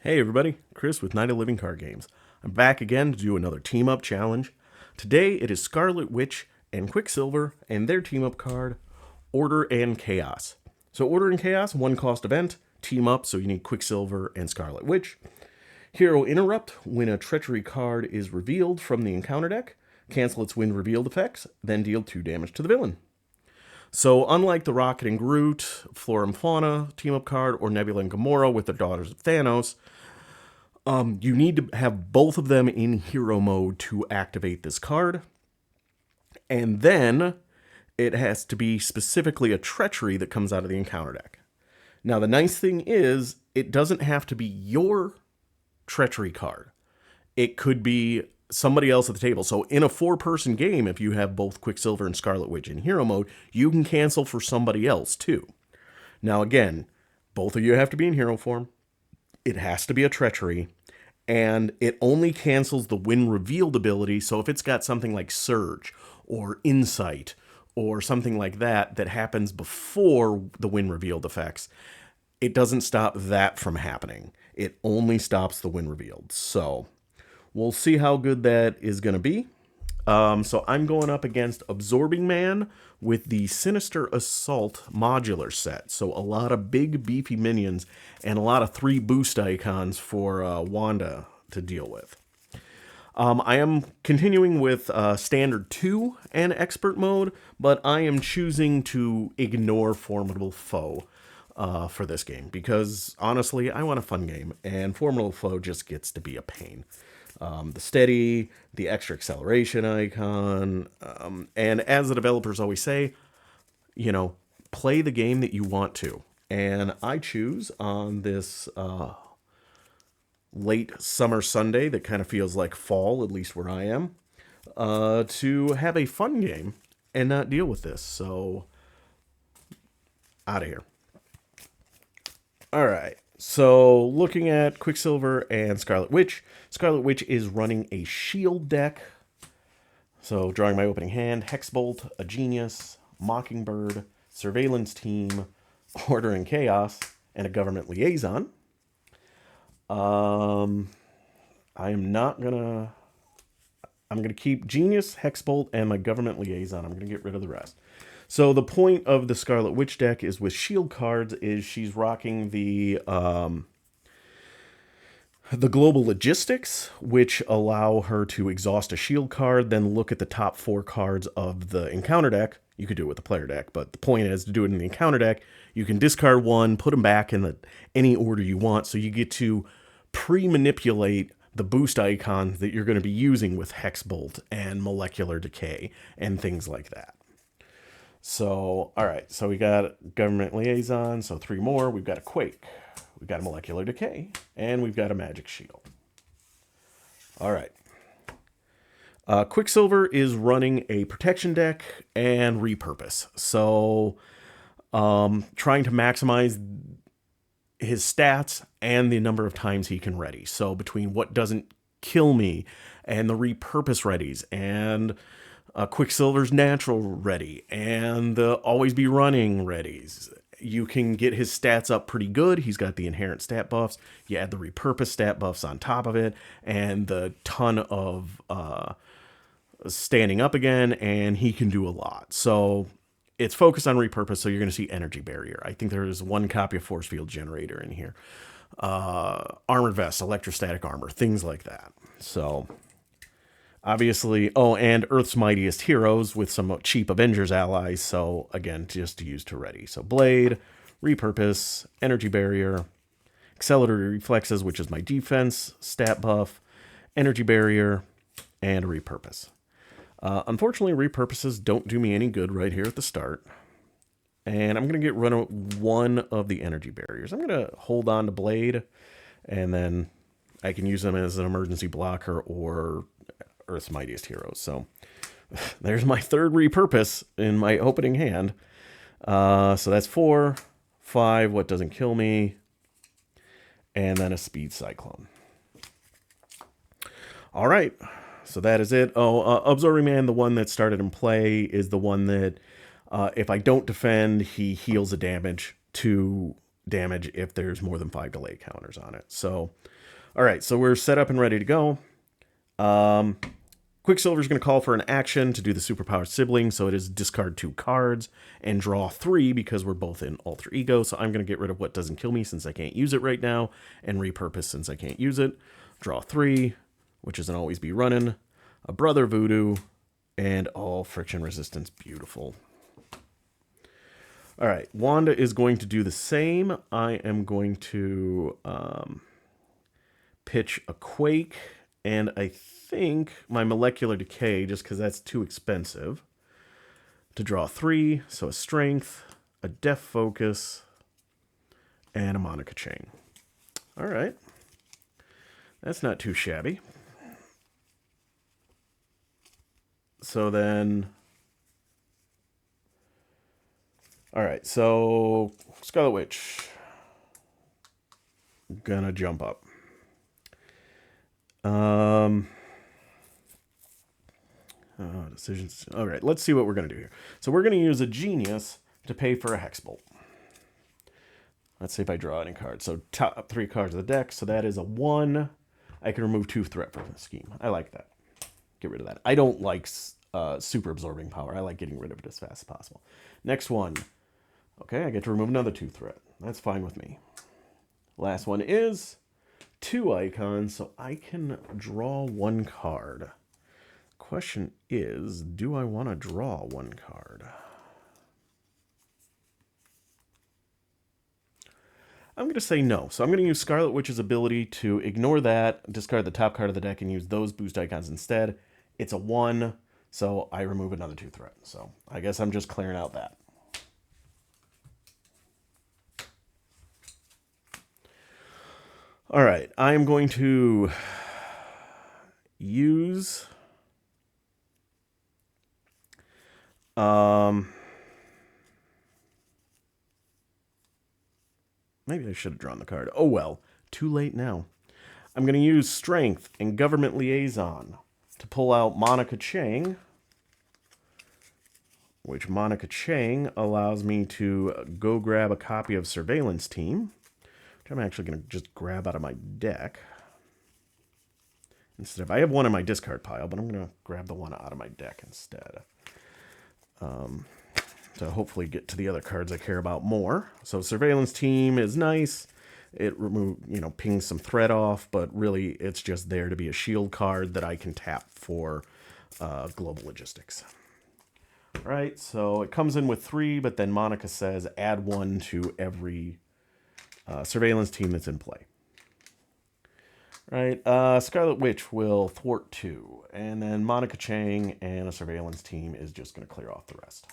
Hey everybody, Chris with Night of Living Card Games. I'm back again to do another team up challenge. Today it is Scarlet Witch and Quicksilver and their team up card, Order and Chaos. So Order and Chaos, one cost event, team up, so you need Quicksilver and Scarlet Witch. Hero Interrupt, when a treachery card is revealed from the encounter deck, cancel its when revealed effects, then deal 2 damage to the villain. So unlike the Rocket and Groot, Flora and Fauna team-up card, or Nebula and Gamora with the Daughters of Thanos, you need to have both of them in hero mode to activate this card. And then it has to be specifically a treachery that comes out of the encounter deck. Now, the nice thing is, it doesn't have to be your treachery card. It could be somebody else at the table. So in a 4-person game, if you have both Quicksilver and Scarlet Witch in hero mode, you can cancel for somebody else too. Now again, both of you have to be in hero form. It has to be a treachery. And it only cancels the when revealed ability. So if it's got something like Surge or Insight or something like that that happens before the when revealed effects, it doesn't stop that from happening. It only stops the when revealed. So we'll see how good that is going to be. So I'm going up against Absorbing Man with the Sinister Assault modular set. So a lot of big, beefy minions and a lot of 3 boost icons for Wanda to deal with. I am continuing with Standard 2 and Expert mode, but I am choosing to ignore Formidable Foe for this game because, honestly, I want a fun game, and Formidable Foe just gets to be a pain. The steady, the extra acceleration icon, and as the developers always say, play the game that you want to. And I choose on this late summer Sunday that kind of feels like fall, at least where I am, to have a fun game and not deal with this. So, out of here. All right. So, looking at Quicksilver and Scarlet Witch is running a shield deck. So, drawing my opening hand, Hexbolt, a Genius, Mockingbird, Surveillance Team, Order and Chaos, and a Government Liaison. I'm gonna keep Genius, Hexbolt, and my Government Liaison. I'm gonna get rid of the rest. So the point of the Scarlet Witch deck is with shield cards is she's rocking the global logistics, which allow her to exhaust a shield card, then look at the top 4 cards of the encounter deck. You could do it with the player deck, but the point is to do it in the encounter deck. You can discard 1, put them back in any order you want, so you get to pre-manipulate the boost icons that you're going to be using with Hexbolt and Molecular Decay and things like that. So, all right, so we got Government Liaison, so 3 more. We've got a Quake, we've got a Molecular Decay, and we've got a Magic Shield. All right. Quicksilver is running a protection deck and repurpose. So, trying to maximize his stats and the number of times he can ready. So, between what doesn't kill me and the repurpose readies and Quicksilver's natural ready and the always be running readies, you can get his stats up pretty good. He's got the inherent stat buffs. You add the repurpose stat buffs on top of it and the ton of standing up again, and he can do a lot. So it's focused on repurpose, so you're going to see Energy Barrier. I think there is 1 copy of Force Field Generator in here. Armored Vest, Electrostatic Armor, things like that. So obviously, and Earth's Mightiest Heroes with some cheap Avengers allies. So again, just to use to ready. So Blade, Repurpose, Energy Barrier, Accelerator Reflexes, which is my defense, stat buff, Energy Barrier, and Repurpose. Unfortunately, Repurposes don't do me any good right here at the start. And I'm going to get rid of 1 of the Energy Barriers. I'm going to hold on to Blade, and then I can use them as an emergency blocker or Earth's Mightiest Heroes. So there's my 3rd repurpose in my opening hand. So that's 4, 5, what doesn't kill me, and then a Speed Cyclone. All right, so that is it. Absorbing Man, the one that started in play, is the one that if I don't defend, he heals a damage to damage if there's more than 5 delay counters on it. So, all right, so we're set up and ready to go. Quicksilver's going to call for an action to do the superpower sibling, so it is discard 2 cards and draw 3 because we're both in Alter Ego. So I'm going to get rid of what doesn't kill me since I can't use it right now, and repurpose since I can't use it. Draw 3, which is an always be running, a Brother Voodoo, and all friction resistance. Beautiful. All right, Wanda is going to do the same. I am going to pitch a Quake, and I think my Molecular Decay, just because that's too expensive, to draw 3. So a Strength, a Death Focus, and a Monica Chain. All right. That's not too shabby. So then... All right, so Scarlet Witch. Gonna jump up. Decisions. All right, let's see what we're going to do here. So we're going to use a Genius to pay for a Hex Bolt. Let's see if I draw any cards. So top 3 cards of the deck. So that is a 1. I can remove 2 threat from the scheme. I like that. Get rid of that. I don't like super absorbing power. I like getting rid of it as fast as possible. Next one. Okay, I get to remove another 2 threat. That's fine with me. Last one is 2 icons, so I can draw 1 card. Question is, do I want to draw 1 card? I'm going to say no. So I'm going to use Scarlet Witch's ability to ignore that, discard the top card of the deck, and use those boost icons instead. It's a 1, so I remove another 2 threat. So I guess I'm just clearing out that. All right, I'm going to use... maybe I should have drawn the card. Oh well, too late now. I'm going to use Strength and Government Liaison to pull out Monica Chang, which Monica Chang allows me to go grab a copy of Surveillance Team, which I'm actually going to just grab out of my deck. Instead of, I have 1 in my discard pile, but I'm going to grab the 1 out of my deck instead. To hopefully get to the other cards I care about more. So Surveillance Team is nice. It pings some threat off, but really it's just there to be a shield card that I can tap for global logistics. All right, so it comes in with 3, but then Monica says add 1 to every Surveillance Team that's in play. Right, Scarlet Witch will thwart 2, and then Monica Chang and a Surveillance Team is just going to clear off the rest.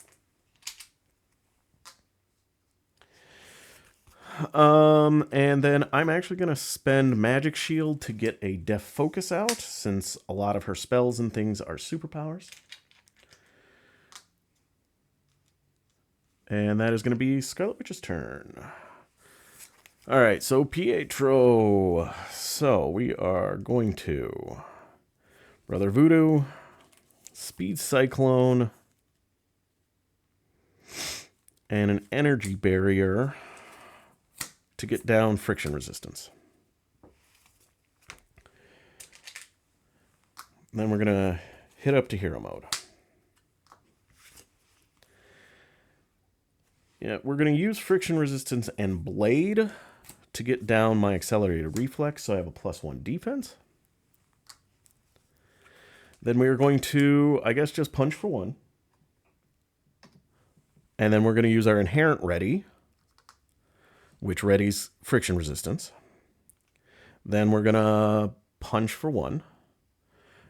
And then I'm actually going to spend Magic Shield to get a Death Focus out, since a lot of her spells and things are superpowers. And that is going to be Scarlet Witch's turn. All right, so Pietro. So we are going to Brother Voodoo, Speed Cyclone, and an Energy Barrier to get down friction resistance. And then we're going to hit up to hero mode. Yeah, we're going to use friction resistance and blade to get down my accelerated reflex, so I have a +1 defense. Then we are going to, I guess, just punch for 1. And then we're going to use our inherent ready, which readies friction resistance. Then we're going to punch for 1.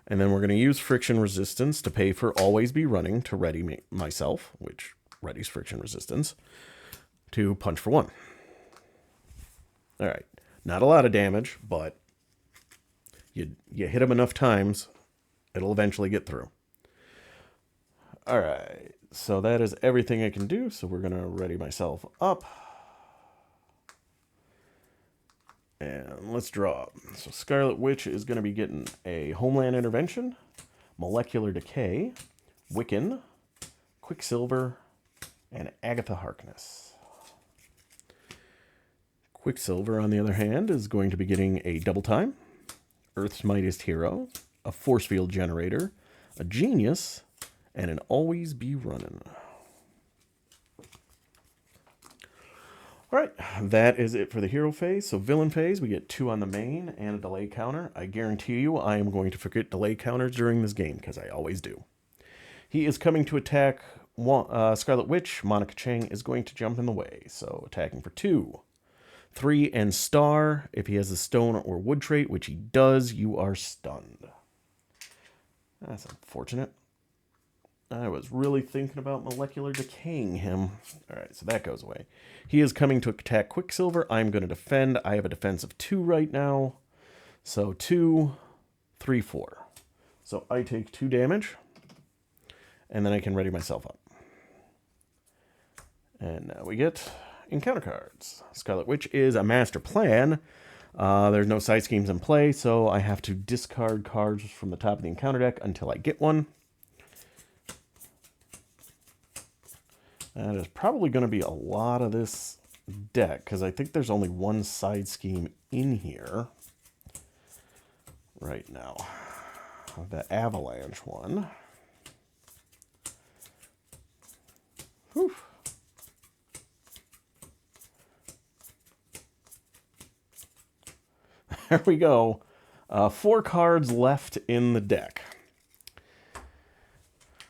And then we're going to use friction resistance to pay for always be running to ready myself, which readies friction resistance, to punch for 1. All right, not a lot of damage, but you hit him enough times, it'll eventually get through. All right, so that is everything I can do. So we're going to ready myself up. And let's draw. So Scarlet Witch is going to be getting a Homeland Intervention, Molecular Decay, Wiccan, Quicksilver, and Agatha Harkness. Quicksilver, on the other hand, is going to be getting a double time, Earth's Mightiest Hero, a force field generator, a genius, and an always be running. All right, that is it for the hero phase. So villain phase, we get 2 on the main and a delay counter. I guarantee you I am going to forget delay counters during this game, because I always do. He is coming to attack Scarlet Witch. Monica Chang is going to jump in the way. So attacking for 2, 3, and star. If he has a stone or wood trait, which he does, you are stunned. That's unfortunate. I was really thinking about molecular decaying him. All right, so that goes away. He is coming to attack Quicksilver. I'm going to defend. I have a defense of 2 right now. So 2, 3, 4. So I take 2 damage. And then I can ready myself up. And now we get encounter cards. Scarlet Witch is a master plan. There's no side schemes in play, so I have to discard cards from the top of the encounter deck until I get one. That is probably going to be a lot of this deck, because I think there's only one side scheme in here right now. The Avalanche one. Whew. There we go. 4 cards left in the deck.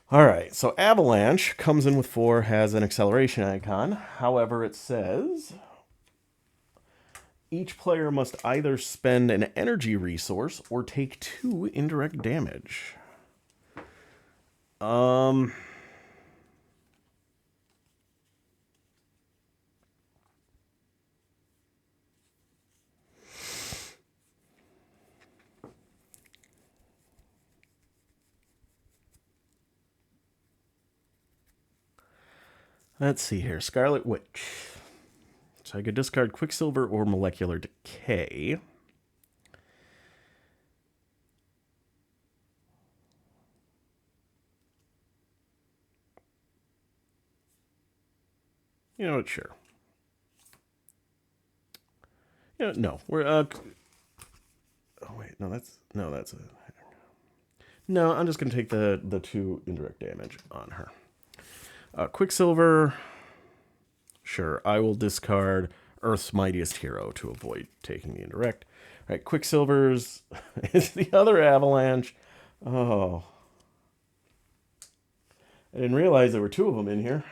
All right, so Avalanche comes in with 4, has an acceleration icon. However, it says each player must either spend an energy resource or take 2 indirect damage. Let's see here. Scarlet Witch. So I could discard Quicksilver or Molecular Decay. You know what? Sure. Yeah, no. We're oh wait, no, that's a no. I'm just gonna take the 2 indirect damage on her. Quicksilver. Sure, I will discard Earth's Mightiest Hero to avoid taking the indirect. All right, Quicksilver's is the other Avalanche. Oh, I didn't realize there were 2 of them in here.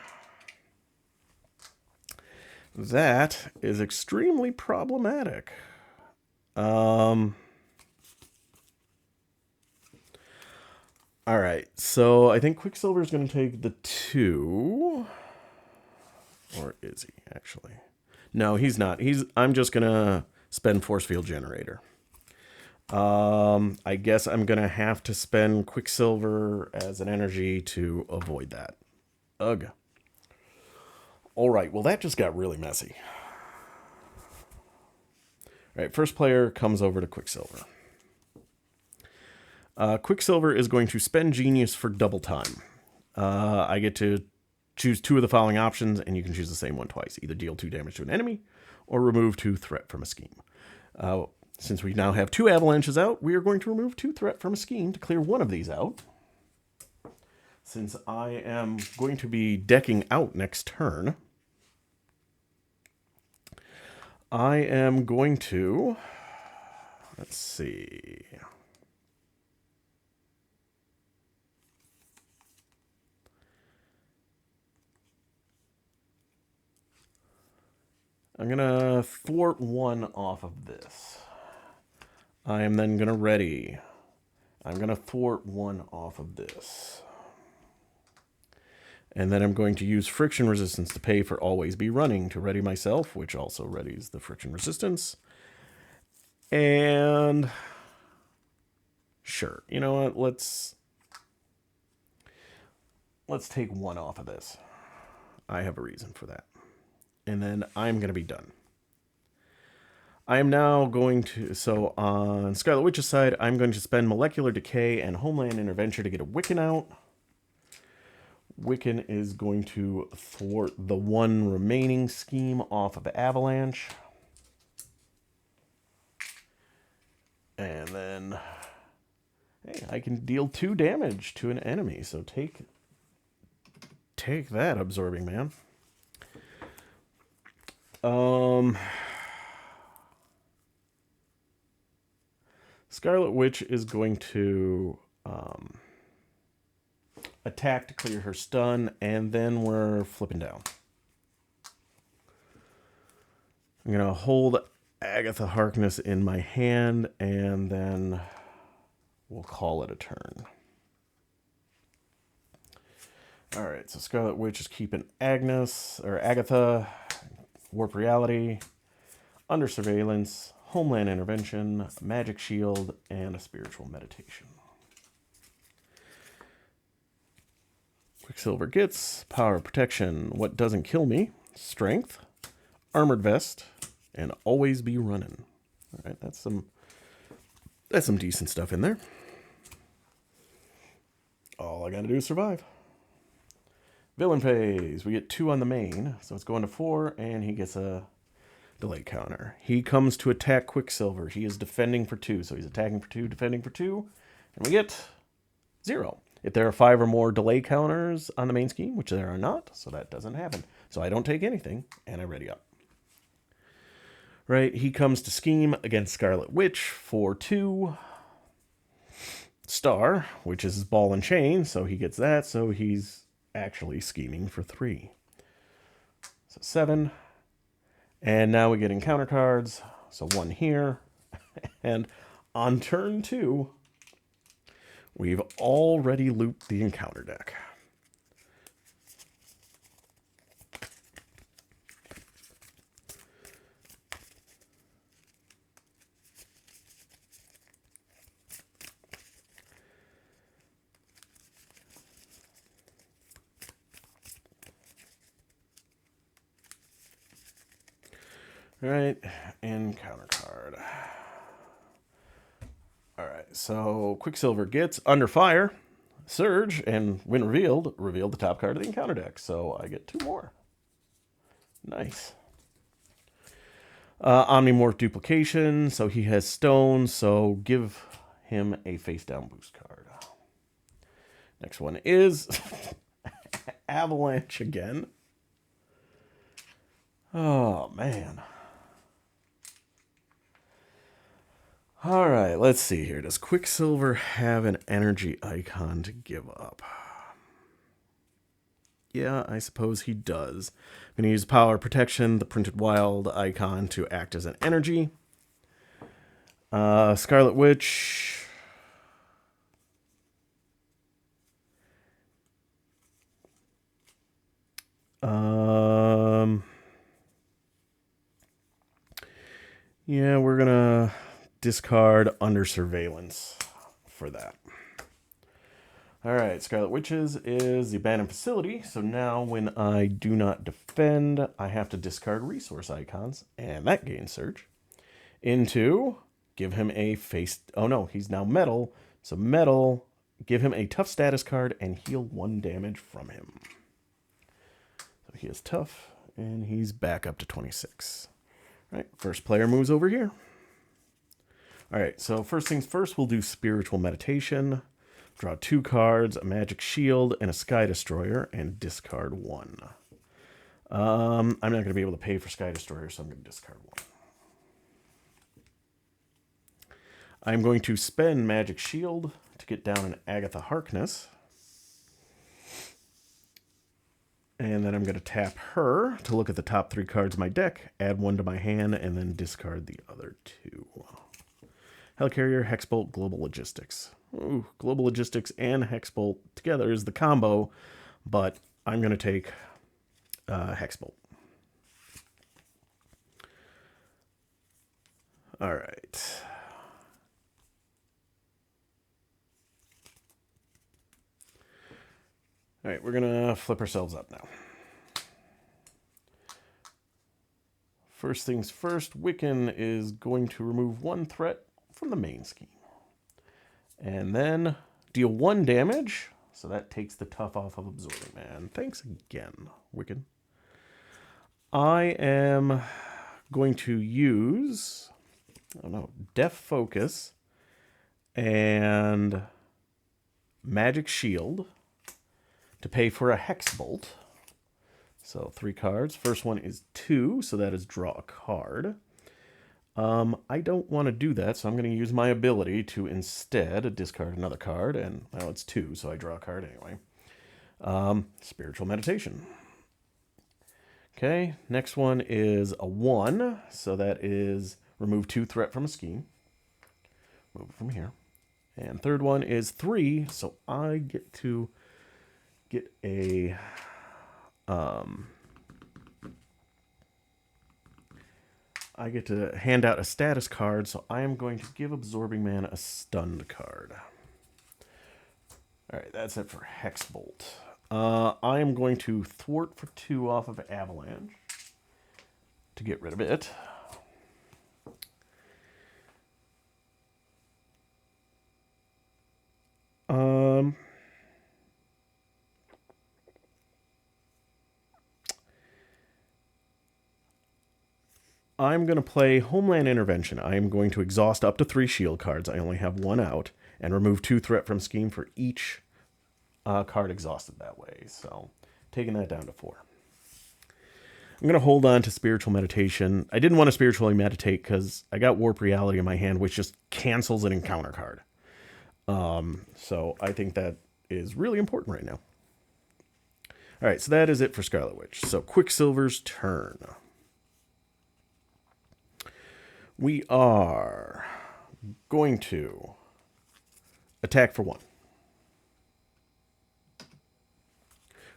That is extremely problematic. All right, so I think Quicksilver is going to take the 2. Or is he, actually? No, he's not. I'm just going to spend Force Field Generator. I guess I'm going to have to spend Quicksilver as an energy to avoid that. Ugh. All right, well, that just got really messy. All right, first player comes over to Quicksilver. Quicksilver is going to spend Genius for double time. I get to choose 2 of the following options, and you can choose the same one twice. Either deal 2 damage to an enemy, or remove 2 threat from a scheme. Since we now have 2 Avalanches out, we are going to remove 2 threat from a scheme to clear one of these out. Since I am going to be decking out next turn, I am going to... Let's see... I'm going to thwart 1 off of this. I am then going to ready. I'm going to thwart 1 off of this. And then I'm going to use friction resistance to pay for always be running to ready myself, which also readies the friction resistance. And sure, you know what? Let's take 1 off of this. I have a reason for that. And then I'm going to be done. I am now going to... So on Scarlet Witch's side, I'm going to spend Molecular Decay and Homeland Intervention to get a Wiccan out. Wiccan is going to thwart the 1 remaining scheme off of Avalanche. And then, hey, I can deal 2 damage to an enemy. So take that, Absorbing Man. Scarlet Witch is going to attack to clear her stun, and then we're flipping down. I'm going to hold Agatha Harkness in my hand, and then we'll call it a turn. All right, so Scarlet Witch is keeping Agatha, Warp Reality, Under Surveillance, Homeland Intervention, Magic Shield, and a Spiritual Meditation. Quicksilver gets Power of Protection, What Doesn't Kill Me, Strength, Armored Vest, and Always Be Running. All right, that's some decent stuff in there. All I gotta do is survive. Villain phase. We get 2 on the main, so it's going to 4, and he gets a delay counter. He comes to attack Quicksilver. He is defending for 2, so he's attacking for 2, defending for 2, and we get 0. If there are 5 or more delay counters on the main scheme, which there are not, so that doesn't happen. So I don't take anything, and I ready up. Right, he comes to scheme against Scarlet Witch for 2. Star, which is his ball and chain, so he gets that, so he's actually scheming for 3. So 7. And now we get encounter cards. So 1 here. And on turn 2, we've already looped the encounter deck. All right, encounter card. All right, so Quicksilver gets Under Fire, Surge, and when revealed the top card of the encounter deck. So I get 2 more. Nice. Omnimorph Duplication, so he has Stone, so give him a face-down boost card. Next one is Avalanche again. Oh, man. All right, let's see here. Does Quicksilver have an energy icon to give up? Yeah, I suppose he does. I'm going to use Power Protection, the Printed Wild icon, to act as an energy. Scarlet Witch. Yeah, we're going to discard Under Surveillance for that. All right, Scarlet Witches is the abandoned facility. So now when I do not defend, I have to discard resource icons, and that gains Surge. Into, give him a face... Oh no, he's now metal. So metal, give him a tough status card and heal 1 damage from him. So he is tough, and he's back up to 26. All right, first player moves over here. All right, so first things first, we'll do Spiritual Meditation. Draw 2 cards, a Magic Shield, and a Sky Destroyer, and discard 1. I'm not going to be able to pay for Sky Destroyer, so I'm going to discard 1. I'm going to spend Magic Shield to get down an Agatha Harkness. And then I'm going to tap her to look at the top 3 cards of my deck, add 1 to my hand, and then discard the other 2. Helicarrier, Hexbolt, Global Logistics. Ooh, Global Logistics and Hexbolt together is the combo, but I'm going to take Hexbolt. All right. All right, we're going to flip ourselves up now. First things first, Wiccan is going to remove 1 threat from the main scheme. And then deal 1 damage. So that takes the tough off of Absorbing Man. Thanks again, Wiccan. I am going to use, Deaf Focus and Magic Shield to pay for a Hex Bolt. So 3 cards. First one is 2, so that is draw a card. I don't want to do that, so I'm going to use my ability to instead discard another card, and, well, it's 2, so I draw a card anyway. Spiritual Meditation. Okay, next one is a 1, so that is remove 2 threat from a scheme. Move it from here. And third one is 3, so I get to get a... I get to hand out a status card, so I am going to give Absorbing Mana a stunned card. Alright, that's it for Hex Bolt. I am going to thwart for 2 off of Avalanche to get rid of it. I'm going to play Homeland Intervention. I am going to exhaust up to 3 shield cards. I only have 1 out. And remove 2 threat from scheme for each card exhausted that way. So, taking that down to 4. I'm going to hold on to Spiritual Meditation. I didn't want to spiritually meditate because I got Warp Reality in my hand, which just cancels an encounter card. So, I think that is really important right now. Alright, so that is it for Scarlet Witch. So, Quicksilver's turn. We are going to attack for 1.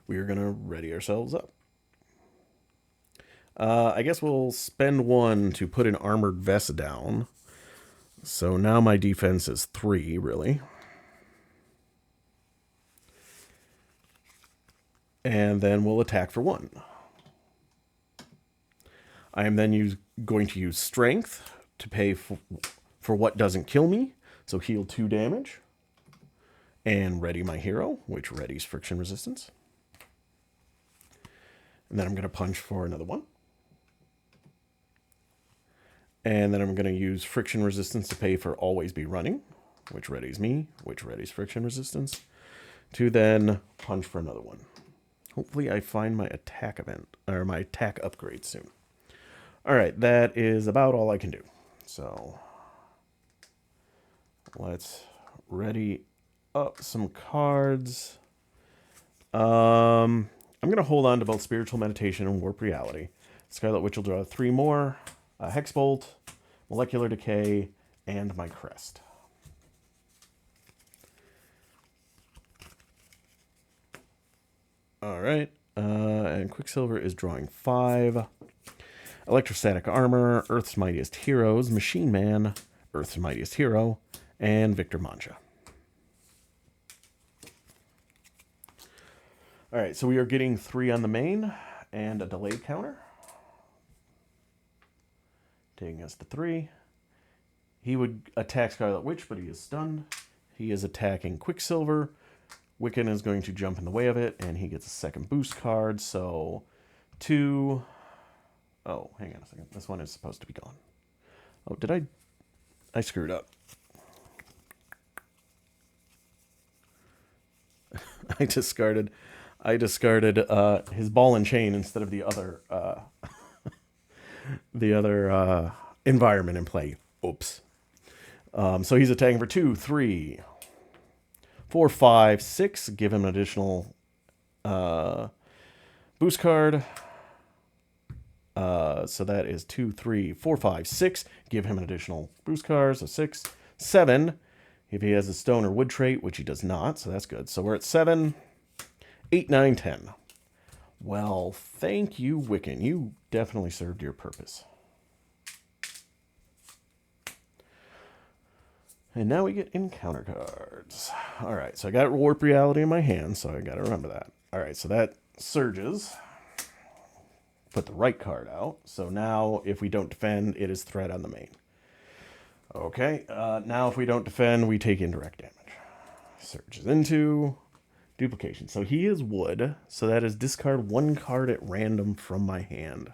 We are going to ready ourselves up. I guess we'll spend 1 to put an armored vest down. So now my defense is 3, really. And then we'll attack for 1. I am then going to use Strength to pay for what doesn't kill me. So heal 2 damage. And ready my hero, which readies Friction Resistance. And then I'm going to punch for another 1. And then I'm going to use Friction Resistance to pay for Always Be Running, which readies me, which readies Friction Resistance, to then punch for another 1. Hopefully I find my attack event, or my attack upgrade soon. Alright, that is about all I can do. So, let's ready up some cards. I'm going to hold on to both Spiritual Meditation and Warp Reality. Scarlet Witch will draw 3 more. Hex Bolt, Molecular Decay, and my Crest. Alright, and Quicksilver is drawing 5. Electrostatic Armor, Earth's Mightiest Heroes, Machine Man, Earth's Mightiest Hero, and Victor Mancha. Alright, so we are getting 3 on the main, and a delayed counter. Taking us to 3. He would attack Scarlet Witch, but he is stunned. He is attacking Quicksilver. Wiccan is going to jump in the way of it, and he gets a second boost card, so 2... Oh, hang on a second. This one is supposed to be gone. Oh, did I screwed up. I discarded his ball and chain instead of the other environment in play. Oops. So he's attacking for 2, 3, 4, 5, 6. Give him an additional boost card. So that is 2, 3, 4, 5, 6. Give him an additional boost card. So 6, 7. If he has a stone or wood trait, which he does not, so that's good. So we're at 7, 8, 9, 10. Well, thank you, Wiccan. You definitely served your purpose. And now we get encounter cards. Alright, so I got Warp Reality in my hand, so I gotta remember that. Alright, so that surges. Put the right card out. So now, if we don't defend, it is threat on the main. Okay, now if we don't defend, we take indirect damage. Surges into duplication. So he is wood, so that is discard 1 card at random from my hand.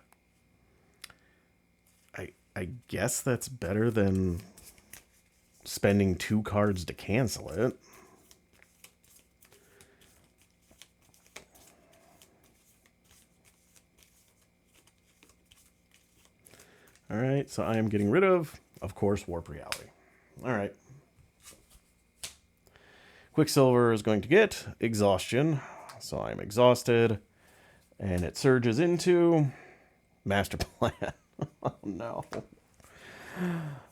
I guess that's better than spending 2 cards to cancel it. All right, so I am getting rid of course, Warp Reality. All right. Quicksilver is going to get Exhaustion, so I'm exhausted, and it surges into Master Plan. Oh, no.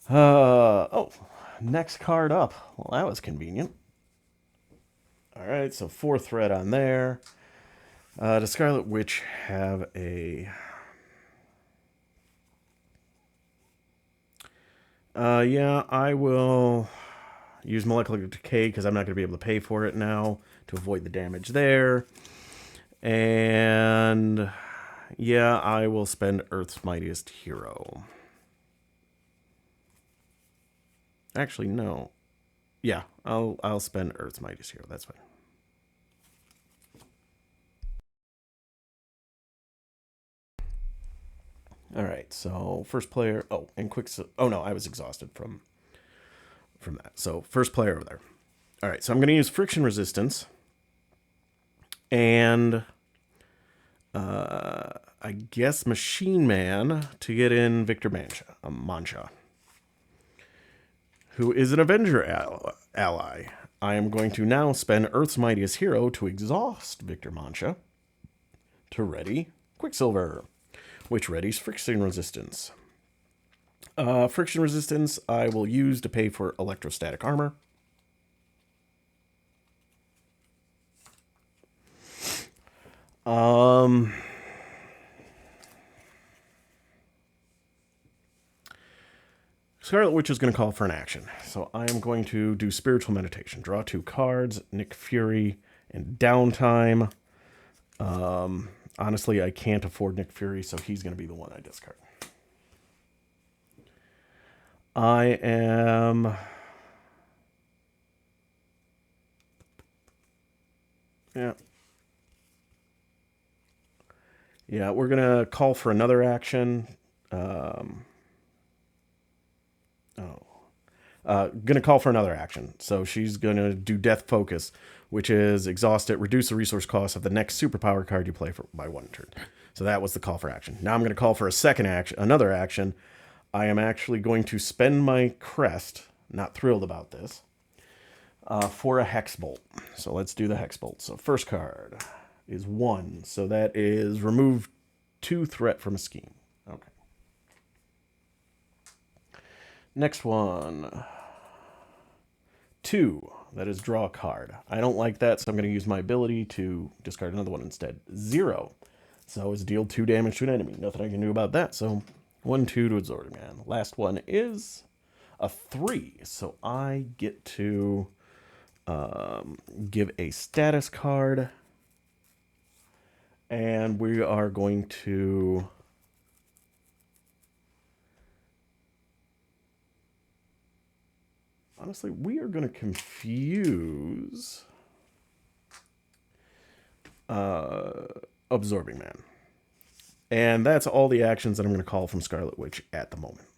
Oh, next card up. Well, that was convenient. All right, so 4 threat on there. Does Scarlet Witch have a... yeah, I will use Molecular Decay because I'm not going to be able to pay for it now to avoid the damage there. And yeah, I will spend Earth's Mightiest Hero. Actually, no. Yeah, I'll spend Earth's Mightiest Hero. That's fine. All right, so first player. Oh, and Quicksilver. Oh no, I was exhausted from that. So first player over there. All right, so I'm going to use Friction Resistance, and I guess Machine Man to get in Victor Mancha, who is an Avenger ally. I am going to now spend Earth's Mightiest Hero to exhaust Victor Mancha to ready Quicksilver, which readies Friction Resistance. Friction Resistance I will use to pay for Electrostatic Armor. Scarlet Witch is going to call for an action. So I am going to do Spiritual Meditation. Draw 2 cards, Nick Fury, and Downtime. Honestly, I can't afford Nick Fury, so he's going to be the one I discard. I am... Yeah, we're going to call for another action. Going to call for another action. So she's going to do Death Focus, which is exhaust it, reduce the resource cost of the next superpower card you play by 1 turn. So that was the call for action. Now I'm going to call for another action. I am actually going to spend my crest, not thrilled about this, for a Hex Bolt. So let's do the Hex Bolt. So first card is 1. So that is remove 2 threat from a scheme. Okay. Next one. 2. That is draw a card. I don't like that, so I'm going to use my ability to discard another one instead. 0. So it's deal 2 damage to an enemy. Nothing I can do about that. So 1, 2 to Absorbing Man. Last one is a 3. So I get to give a status card. And we are going to... Honestly, we are going to confuse Absorbing Man. And that's all the actions that I'm going to call from Scarlet Witch at the moment.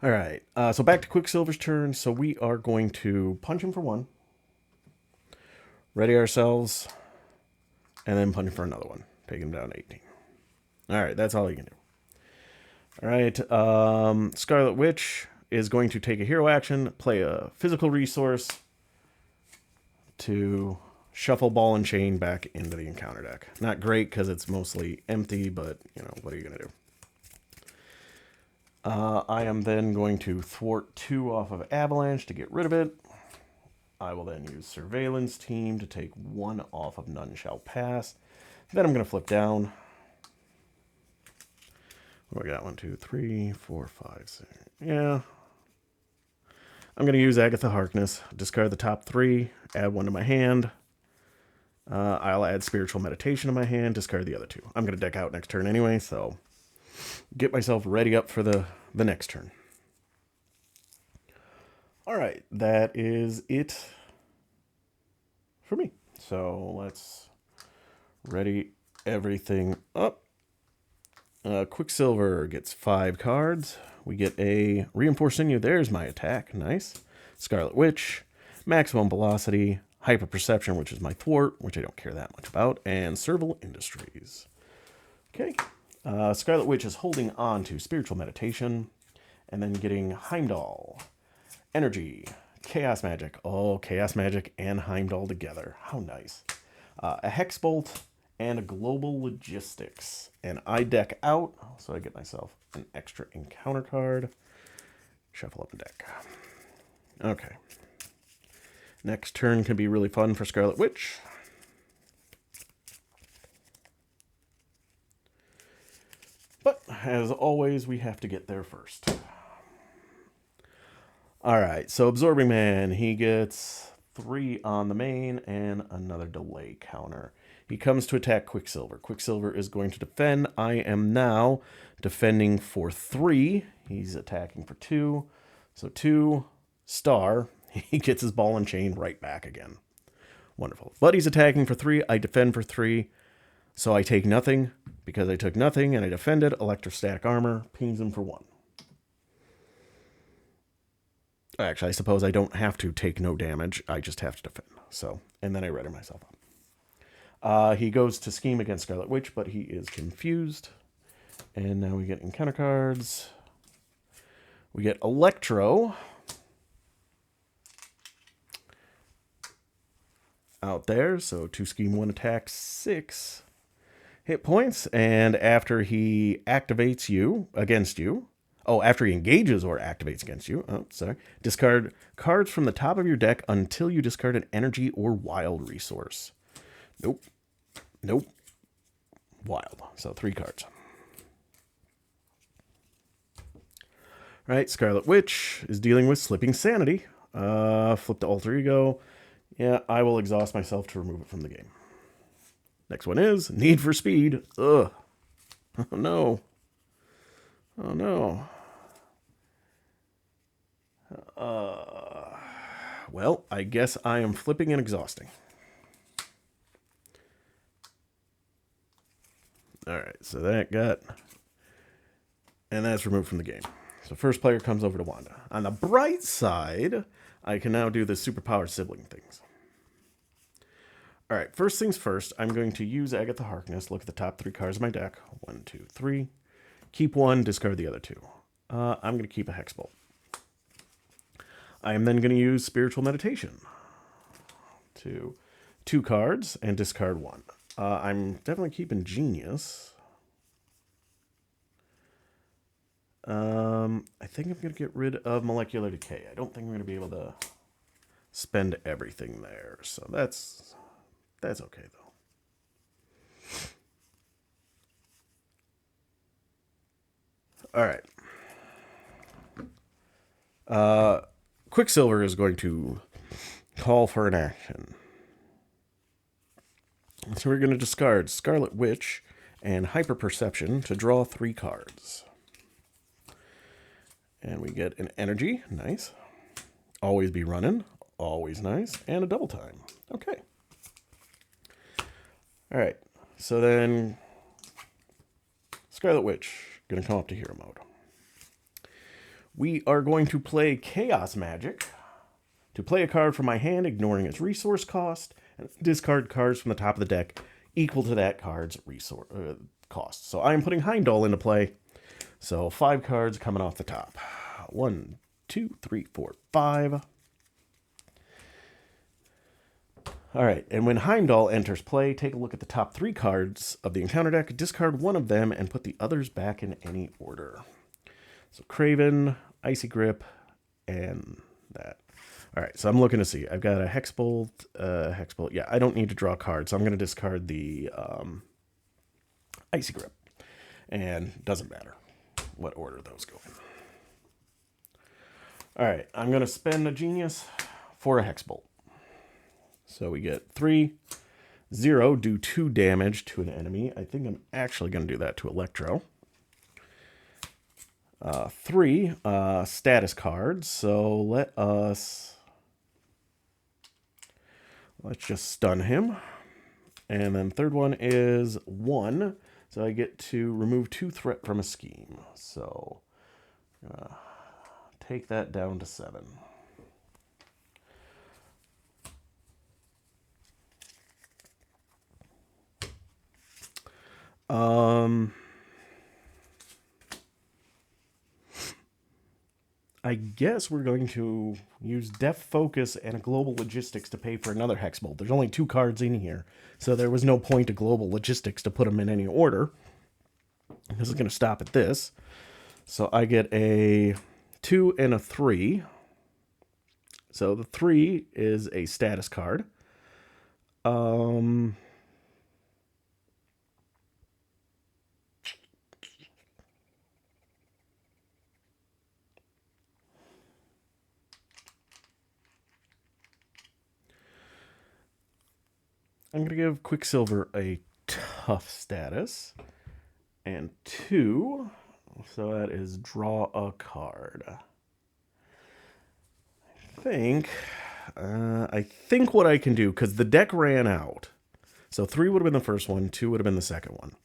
All right, so back to Quicksilver's turn. So we are going to punch him for 1. Ready ourselves. And then punch him for another 1. Take him down to 18. All right, that's all you can do. All right, Scarlet Witch is going to take a hero action, play a physical resource to shuffle Ball and Chain back into the encounter deck. Not great because it's mostly empty, but, you know, what are you going to do? I am then going to thwart 2 off of Avalanche to get rid of it. I will then use Surveillance Team to take 1 off of None Shall Pass. Then I'm going to flip down. What do I got? 1, 2, 3, 4, 5, 6. Yeah. I'm going to use Agatha Harkness. Discard the top 3. Add 1 to my hand. I'll add Spiritual Meditation to my hand. Discard the other 2. I'm going to deck out next turn anyway, so get myself ready up for the next turn. All right, that is it for me. So let's ready everything up. Quicksilver gets 5 cards. We get a Reinforced Sinew. There's my attack. Nice. Scarlet Witch. Maximum Velocity. Hyper Perception, which is my thwart, which I don't care that much about. And Serval Industries. Okay. Scarlet Witch is holding on to Spiritual Meditation. And then getting Heimdall. Energy. Chaos Magic. Oh, Chaos Magic and Heimdall together. How nice. A Hex Bolt and a Global Logistics. And I deck out, so I get myself an extra encounter card. Shuffle up a deck. Okay. Next turn can be really fun for Scarlet Witch. But, as always, we have to get there first. Alright, so Absorbing Man, he gets 3 on the main and another delay counter. He comes to attack Quicksilver. Quicksilver is going to defend. I am now defending for 3. He's attacking for 2. So 2, star. He gets his ball and chain right back again. Wonderful. But he's attacking for 3. I defend for 3. So I take nothing. Because I took nothing and I defended, electrostatic armor pings him for 1. Actually, I suppose I don't have to take no damage. I just have to defend. So, and then I ready myself up. He goes to scheme against Scarlet Witch, but he is confused. And now we get encounter cards. We get Electro. Out there. So 2 scheme, 1 attack, 6 hit points. And after he activates you, against you. Oh, after he engages or activates against you. Oh, sorry. Discard cards from the top of your deck until you discard an energy or wild resource. Nope. Nope. Wild. So 3 cards. Right, Scarlet Witch is dealing with Slipping Sanity. Flip to Alter Ego. Yeah, I will exhaust myself to remove it from the game. Next one is Need for Speed. Ugh. Oh, no. Oh, no. Well, I guess I am flipping and exhausting. Alright, so that got... And that's removed from the game. So first player comes over to Wanda. On the bright side, I can now do the superpowered sibling things. Alright, first things first, I'm going to use Agatha Harkness, look at the top 3 cards of my deck. 1, 2, 3. Keep 1, discard the other 2. I'm going to keep a Hex Bolt. I am then going to use Spiritual Meditation. 2 cards and discard 1. I'm definitely keeping Genius. I think I'm going to get rid of Molecular Decay. I don't think I'm going to be able to spend everything there. So that's okay, though. All right. Quicksilver is going to call for an action. So we're going to discard Scarlet Witch and Hyper Perception to draw 3 cards. And we get an energy. Nice. Always be running. Always nice. And a double time. Okay. All right. So then Scarlet Witch going to come up to hero mode. We are going to play Chaos Magic to play a card from my hand, ignoring its resource cost, and discard cards from the top of the deck equal to that card's resource cost. So I'm putting Heimdall into play. So 5 cards coming off the top. 1, 2, 3, 4, 5. All right, and when Heimdall enters play, take a look at the top 3 cards of the encounter deck, discard 1 of them, and put the others back in any order. So Craven, Icy Grip, and that. All right, so I'm looking to see. I've got a Hex Bolt. Yeah, I don't need to draw cards, so I'm going to discard the Icy Grip. And doesn't matter what order those go in. All right, I'm going to spend a Genius for a Hex Bolt. So we get 3, 0, do 2 damage to an enemy. I think I'm actually going to do that to Electro. 3 status cards. So let's just stun him. And then third one is 1. So I get to remove 2 threat from a scheme. So take that down to 7. I guess we're going to use Def Focus and a Global Logistics to pay for another Hex Bolt. There's only 2 cards in here, so there was no point to Global Logistics to put them in any order. This is going to stop at this. So I get a 2 and a 3. So the 3 is a status card. I'm going to give Quicksilver a tough status. And 2, so that is draw a card. I think what I can do, because the deck ran out. So 3 would have been the first one, 2 would have been the second one.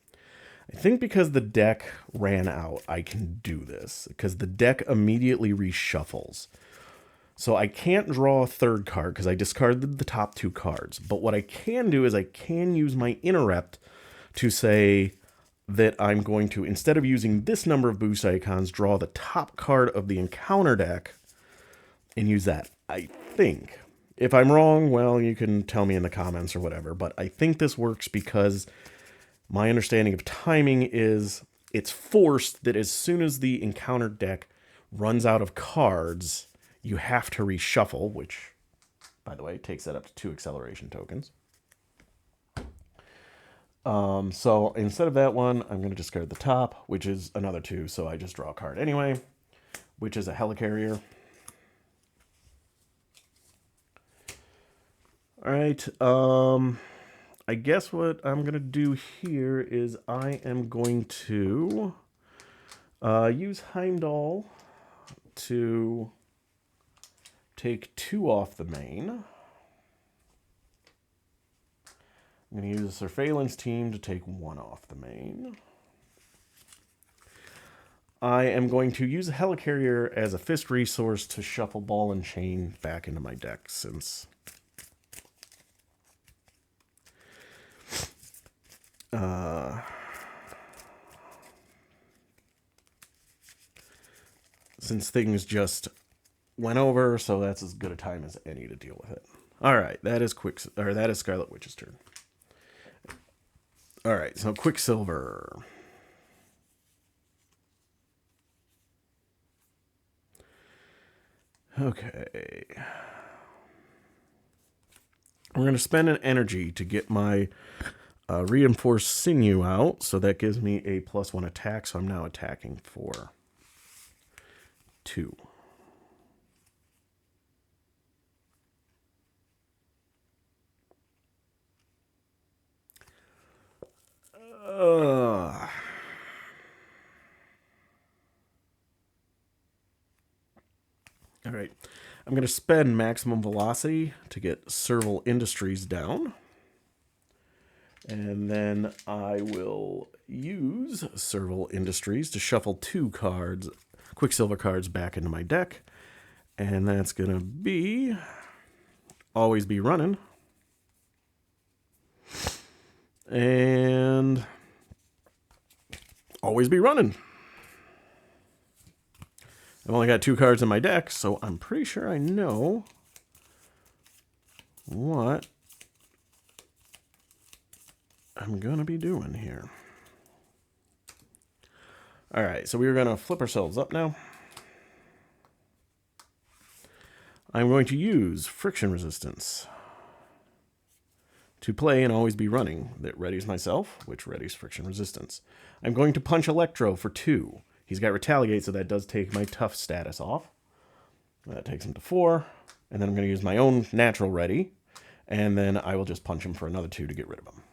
I think because the deck ran out, I can do this. Because the deck immediately reshuffles. So I can't draw a third card because I discarded the top 2 cards. But what I can do is I can use my Interrupt to say that I'm going to, instead of using this number of boost icons, draw the top card of the encounter deck and use that. I think. If I'm wrong, well, you can tell me in the comments or whatever. But I think this works because my understanding of timing is it's forced that as soon as the encounter deck runs out of cards, you have to reshuffle, which, by the way, takes that up to 2 acceleration tokens. So instead of that one, I'm going to discard the top, which is another 2, so I just draw a card anyway, which is a Helicarrier. All right, I guess what I'm going to do here is I am going to use Heimdall to take 2 off the main. I'm going to use a Surveillance Team to take 1 off the main. I am going to use a Helicarrier as a fist resource to shuffle Ball and Chain back into my deck since things just went over, so that's as good a time as any to deal with it. All right, that is Scarlet Witch's turn. All right, so Quicksilver. Okay. We're going to spend an energy to get my reinforced sinew out, so that gives me a +1 attack, so I'm now attacking for 2. All right, I'm going to spend maximum velocity to get Serval Industries down. And then I will use Serval Industries to shuffle 2 cards, Quicksilver cards, back into my deck. And that's going to be Always Be Running. And Always Be Running. I've only got 2 cards in my deck, so I'm pretty sure I know what I'm going to be doing here. All right, so we're going to flip ourselves up now. I'm going to use Friction Resistance to play and Always Be Running. That readies myself, which readies Friction Resistance. I'm going to punch Electro for 2. He's got Retaliate, so that does take my tough status off. That takes him to 4. And then I'm going to use my own natural ready. And then I will just punch him for another 2 to get rid of him.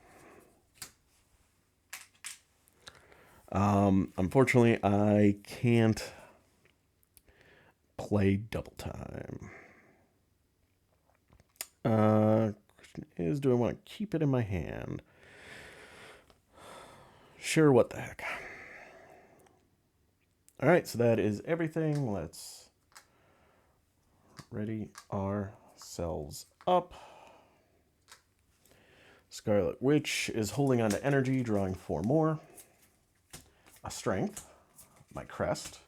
Unfortunately, I can't play double time. Question is, do I want to keep it in my hand? Sure, what the heck. All right, so that is everything. Let's ready ourselves up. Scarlet Witch is holding on to energy, drawing 4 more. A strength, my crest,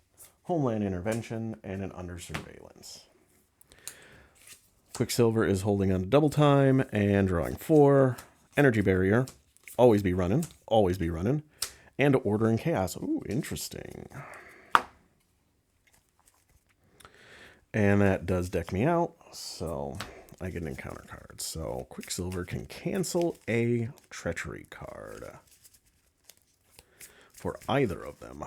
homeland intervention, and an under surveillance. Quicksilver is holding on to double time and drawing 4. Energy barrier, always be running, and order and chaos. Ooh, interesting. And that does deck me out, so I get an encounter card. So Quicksilver can cancel a treachery card for either of them.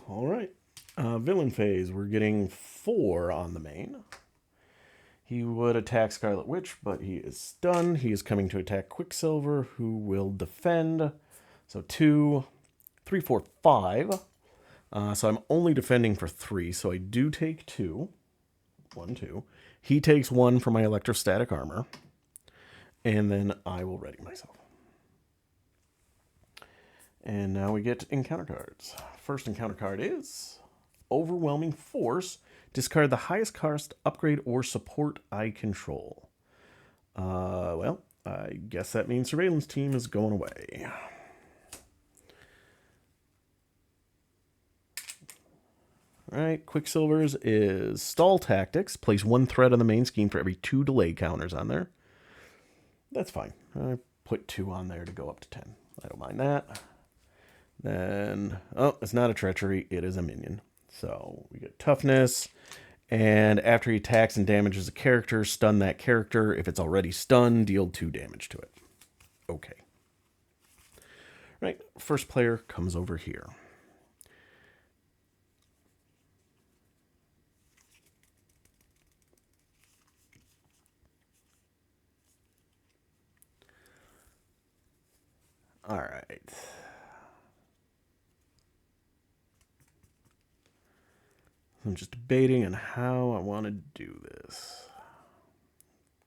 All right. Villain phase, we're getting 4 on the main. He would attack Scarlet Witch, but he is stunned. He is coming to attack Quicksilver, who will defend. So 2, 3, 4, 5. So I'm only defending for 3, so I do take 2. 1, 2. He takes 1 for my electrostatic armor. And then I will ready myself. And now we get encounter cards. First encounter card is Overwhelming Force. Discard the highest cost upgrade or support I control. Well, I guess that means Surveillance Team is going away. All right, Quicksilver's is Stall Tactics. Place 1 threat on the main scheme for every 2 delay counters on there. That's fine. I put 2 on there to go up to 10. I don't mind that. Then, oh, it's not a treachery. It is a minion. So we get toughness. And after he attacks and damages a character, stun that character. If it's already stunned, deal 2 damage to it. Okay. Right, first player comes over here. All right. I'm just debating on how I want to do this.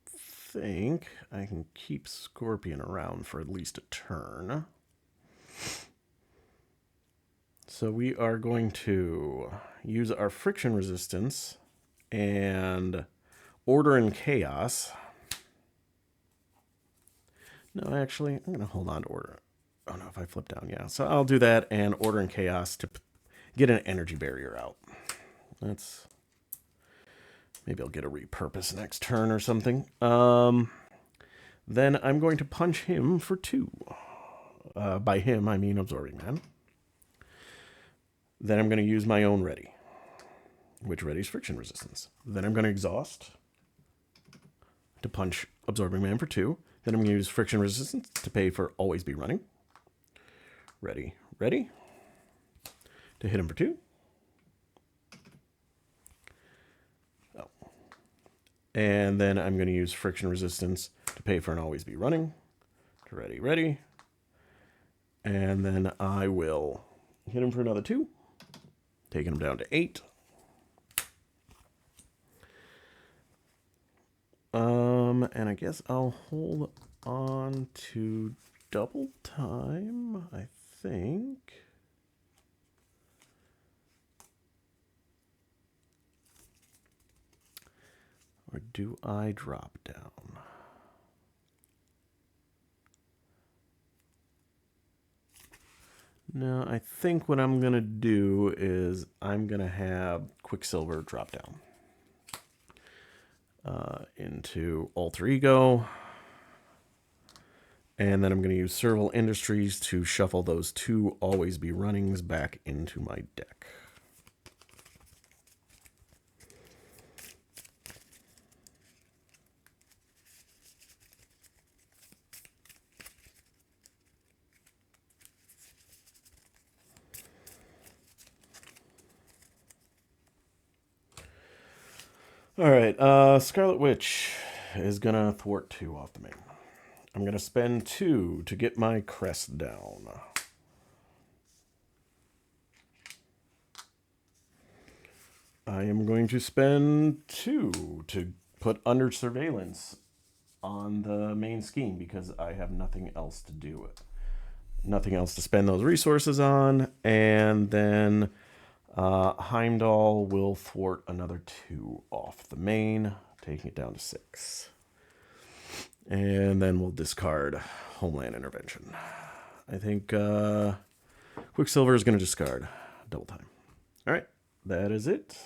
I think I can keep Scorpion around for at least a turn. So we are going to use our friction resistance and order and chaos. No, actually, I'm going to hold on to order. Oh no, if I flip down, yeah. So I'll do that and order and chaos to get an energy barrier out. That's, maybe I'll get a repurpose next turn or something. Then I'm going to punch him for 2. By him, I mean Absorbing Man. Then I'm going to use my own ready, which readies friction resistance. Then I'm going to exhaust to punch Absorbing Man for 2. Then I'm going to use friction resistance to pay for always be running. Ready, ready. To hit him for 2. And then I'm going to use friction resistance to pay for an always be running. Ready, ready. And then I will hit him for another 2. Taking him down to 8. And I guess I'll hold on to double time, I think. Or do I drop down? No, I think what I'm going to do is I'm going to have Quicksilver drop down into Alter Ego. And then I'm going to use Serval Industries to shuffle those 2 always be runnings back into my deck. All right, Scarlet Witch is going to thwart 2 off the main. I'm going to spend 2 to get my crest down. I am going to spend 2 to put under surveillance on the main scheme because I have nothing else to do it. Nothing else to spend those resources on. And then Heimdall will thwart another 2 off the main, taking it down to 6. And then we'll discard Homeland Intervention. I think Quicksilver is going to discard double time. All right, that is it.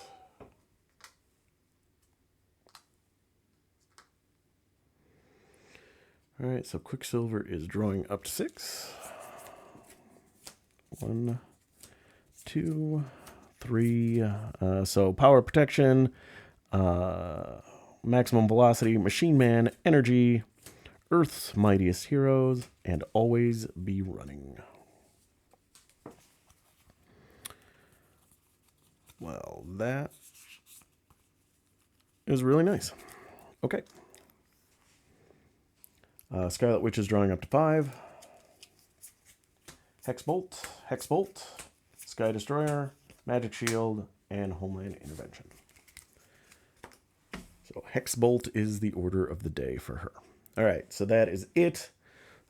All right, so Quicksilver is drawing up to 6. 1, 2, 3. So power protection, maximum velocity, machine man, energy, Earth's mightiest heroes, and always be running. Well, that is really nice. Okay. Scarlet Witch is drawing up to 5. Hexbolt, Hexbolt, Sky Destroyer, Magic Shield, and Homeland Intervention. So Hexbolt is the order of the day for her. All right, so that is it.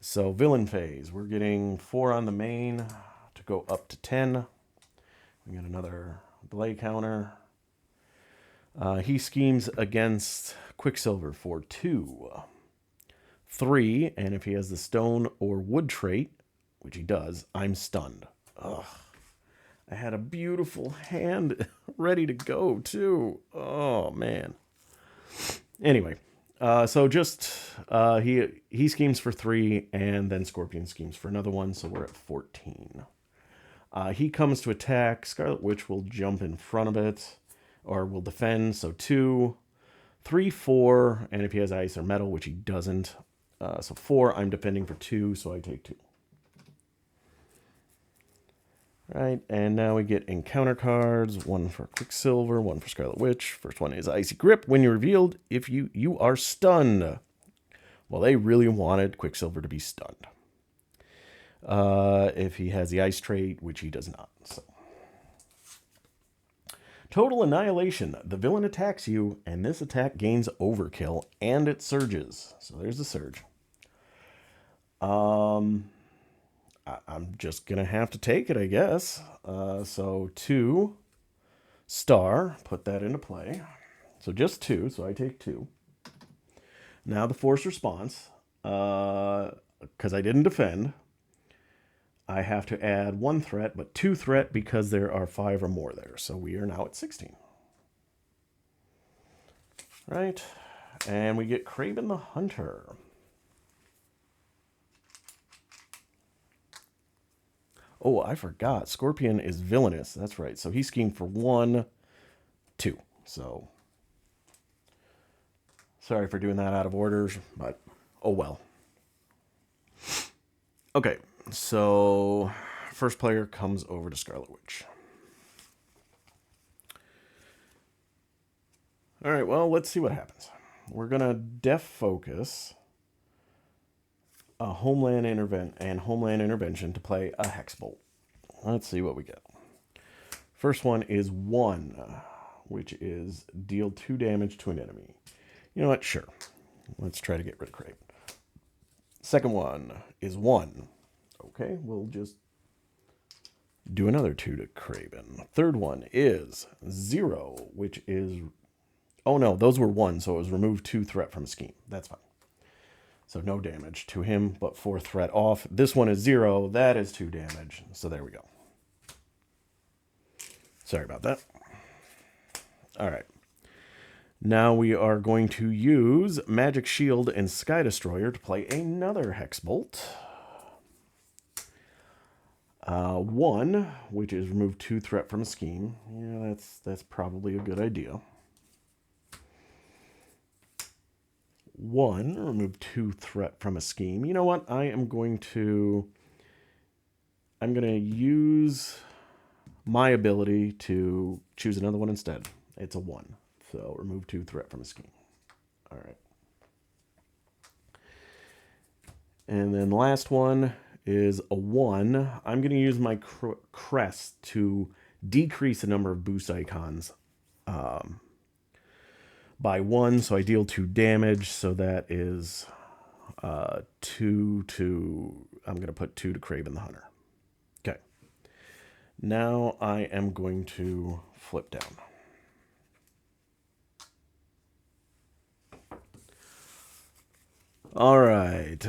So villain phase, we're getting 4 on the main to go up to 10. We got another delay counter. He schemes against Quicksilver for 2. 3, and if he has the stone or wood trait, which he does, I'm stunned. Ugh. I had a beautiful hand ready to go, too. Oh, man. Anyway, so just he schemes for 3, and then Scorpion schemes for another 1, so we're at 14. He comes to attack. Scarlet Witch will jump in front of it, or will defend, so 2, 3, 4, and if he has ice or metal, which he doesn't, so 4, I'm defending for 2, so I take 2. Right, and now we get encounter cards. 1 for Quicksilver, 1 for Scarlet Witch. First one is Icy Grip. When you're revealed, if you are stunned. Well, they really wanted Quicksilver to be stunned. If he has the ice trait, which he does not. So. Total Annihilation. The villain attacks you, and this attack gains overkill, and it surges. So there's the surge. I'm just going to have to take it, I guess. So 2 star, put that into play. So just 2, so I take 2. Now the force response, because I didn't defend, I have to add 1 threat, but 2 threat because there are 5 or more there. So we are now at 16. Right, and we get Kraven the Hunter. Oh, I forgot. Scorpion is villainous. That's right. So he schemed for 1, 2. So sorry for doing that out of order, but oh well. Okay, so first player comes over to Scarlet Witch. All right, well, let's see what happens. We're going to def focus a Homeland Intervention to play a Hexbolt. Let's see what we get. First one is 1, which is deal 2 damage to an enemy. You know what? Sure. Let's try to get rid of Kraven. Second one is 1. Okay, we'll just do another 2 to Kraven. Third one is 0, which is... Oh no, those were 1, so it was remove 2 threat from a scheme. That's fine. So no damage to him, but 4 threat off. This one is 0. That is 2 damage. So there we go. Sorry about that. All right. Now we are going to use Magic Shield and Sky Destroyer to play another Hexbolt. 1, which is remove 2 threat from a scheme. Yeah, that's probably a good idea. 1, remove 2 threat from a scheme. You know what? I'm going to use my ability to choose another one instead. It's a 1. So remove 2 threat from a scheme. All right. And then the last one is a 1. I'm going to use my crest to decrease the number of boost icons by 1, so I deal 2 damage, so that is 2 to... I'm going to put 2 to Craven the Hunter. Okay. Now I am going to flip down. All right.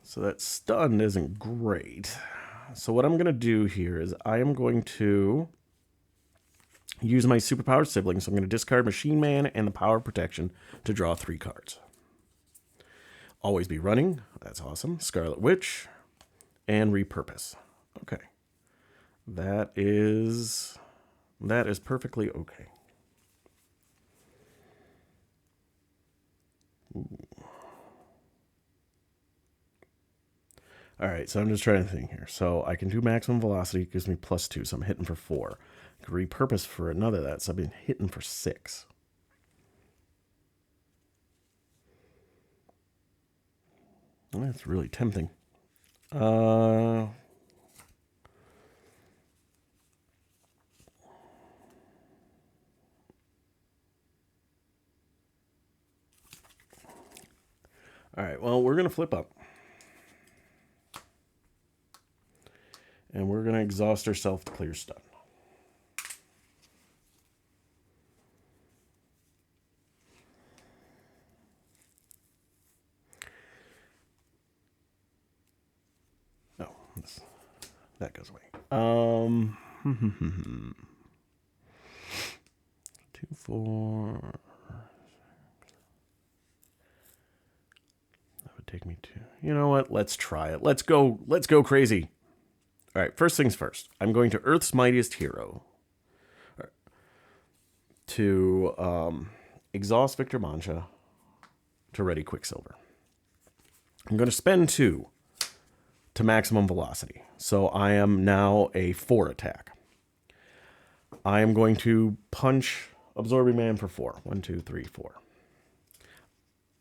So that stun isn't great. So what I'm going to do here is I am going to use my superpowered siblings. So I'm going to discard Machine Man and the Power of Protection to draw 3 cards. Always be running. That's awesome. Scarlet Witch and repurpose. Okay. That is perfectly okay. Ooh. All right, so I'm just trying to think here. So I can do maximum velocity, it gives me +2, so I'm hitting for 4. I can repurpose for another that, so I've been hitting for 6. That's really tempting. All right, well, we're going to flip up. And we're going to exhaust ourselves to clear stun. No, that goes away. 2, 4. That would take me to... You know what? Let's try it. Let's go crazy. All right, first things first. I'm going to Earth's Mightiest Hero to exhaust Victor Mancha to ready Quicksilver. I'm going to spend 2 to maximum velocity. So I am now a 4 attack. I am going to punch Absorbing Man for 4. 1, 2, 3, 4.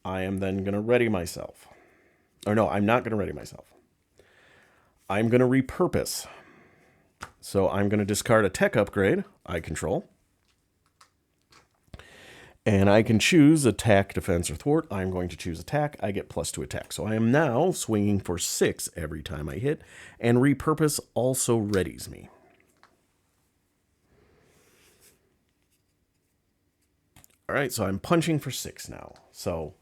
I am then going to ready myself. Or no, I'm not going to ready myself. I'm going to repurpose. So I'm going to discard a tech upgrade I control. And I can choose attack, defense, or thwart. I'm going to choose attack. I get +2 attack. So I am now swinging for 6 every time I hit. And repurpose also readies me. All right, so I'm punching for 6 now. So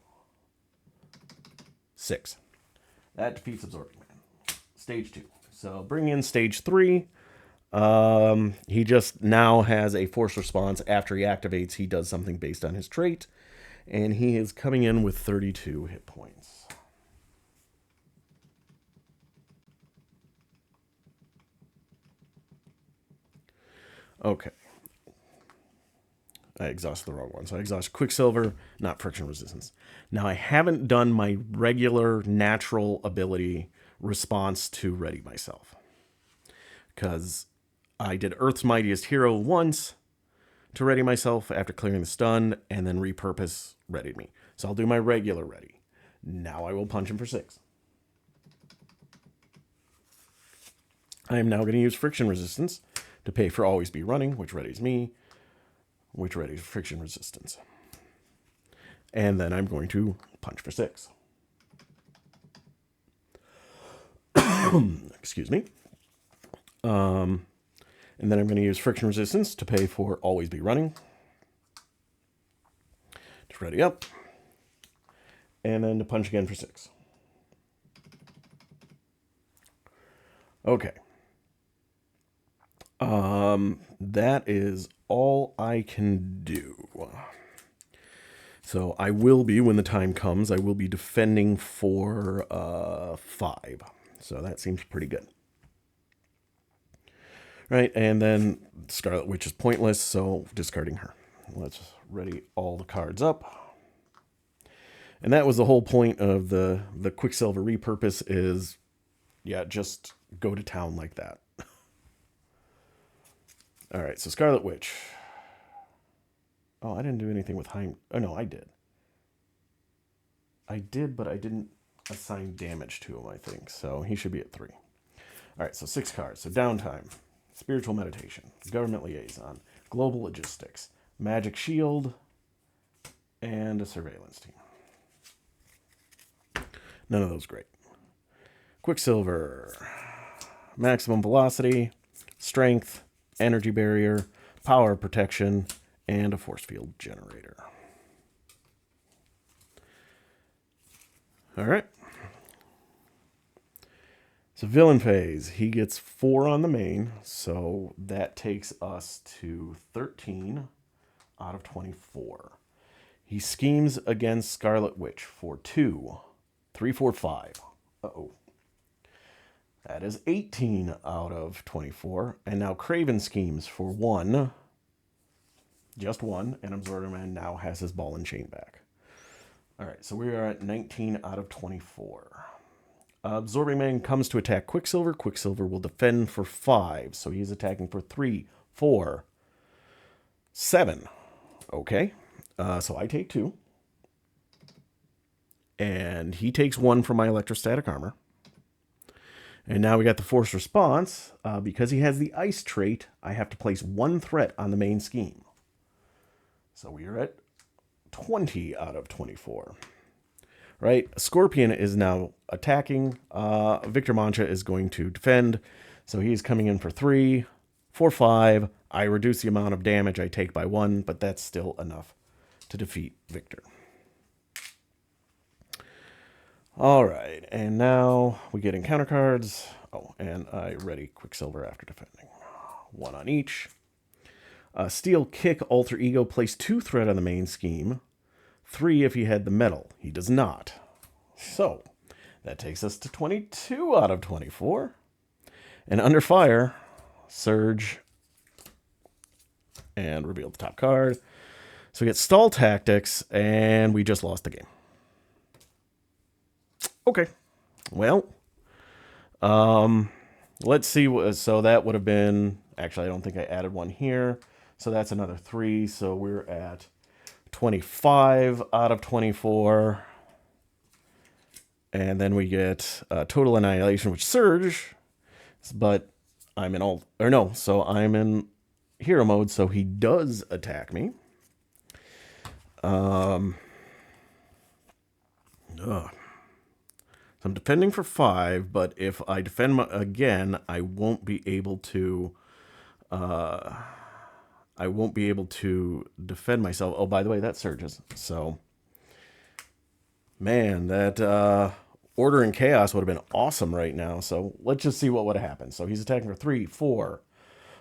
6. That defeats Absorbing Man. Stage 2. So bring in stage 3. He just now has a force response. After he activates, he does something based on his trait. And he is coming in with 32 hit points. Okay. I exhausted the wrong one. So I exhaust Quicksilver, not friction resistance. Now I haven't done my regular natural ability response to ready myself. Because I did Earth's Mightiest Hero once to ready myself after clearing the stun, and then repurpose readied me. So I'll do my regular ready. Now I will punch him for 6. I am now going to use friction resistance to pay for always be running, which readies me, which readies friction resistance. And then I'm going to punch for 6. Excuse me. And then I'm going to use friction resistance to pay for always be running. To ready up. And then to punch again for 6. Okay. That is all I can do. So I will be, when the time comes, I will be defending for 5. So that seems pretty good. Right, and then Scarlet Witch is pointless, so discarding her. Let's ready all the cards up. And that was the whole point of the Quicksilver repurpose is, yeah, just go to town like that. All right, so Scarlet Witch. Oh, I didn't do anything with Heim. Oh, no, I did. I did, but I didn't assign damage to him, I think. So he should be at 3. All right, so 6 cards. So downtime, spiritual meditation, government liaison, global logistics, magic shield, and a surveillance team. None of those great. Quicksilver, maximum velocity, strength, energy barrier, power protection, and a force field generator. All right. So villain phase, he gets 4 on the main, so that takes us to 13 out of 24. He schemes against Scarlet Witch for 2, 3, 4, 5. Uh-oh. That is 18 out of 24. And now Craven schemes for 1, just 1, and Absorbing Man now has his ball and chain back. All right, so we are at 19 out of 24. Absorbing Man comes to attack Quicksilver. Quicksilver will defend for 5, so he's attacking for 3, 4, 7. Okay, so I take 2. And he takes 1 from my electrostatic armor. And now we got the force response. Because he has the ice trait, I have to place 1 threat on the main scheme. So we are at 20 out of 24. Right? Scorpion is now attacking. Victor Mancha is going to defend. So he's coming in for 3, 4, 5. I reduce the amount of damage I take by 1, but that's still enough to defeat Victor. All right, and now we get encounter cards. Oh, and I ready Quicksilver after defending. 1 on each. Steel Kick, Alter Ego, place 2 threat on the main scheme. 3 if he had the metal. He does not. So, that takes us to 22 out of 24. And under fire, Surge, and reveal the top card. So we get Stall Tactics, and we just lost the game. Okay, well, let's see. So that would have been, actually, I don't think I added 1 here. So that's another 3. So we're at 25 out of 24. And then we get Total Annihilation, which Surge, but I'm in so I'm in hero mode, so he does attack me. I'm defending for 5, but if I defend again, I won't be able to. I won't be able to defend myself. Oh, by the way, that surges. So, man, that Order and Chaos would have been awesome right now. So let's just see what would have happened. So he's attacking for 3, 4,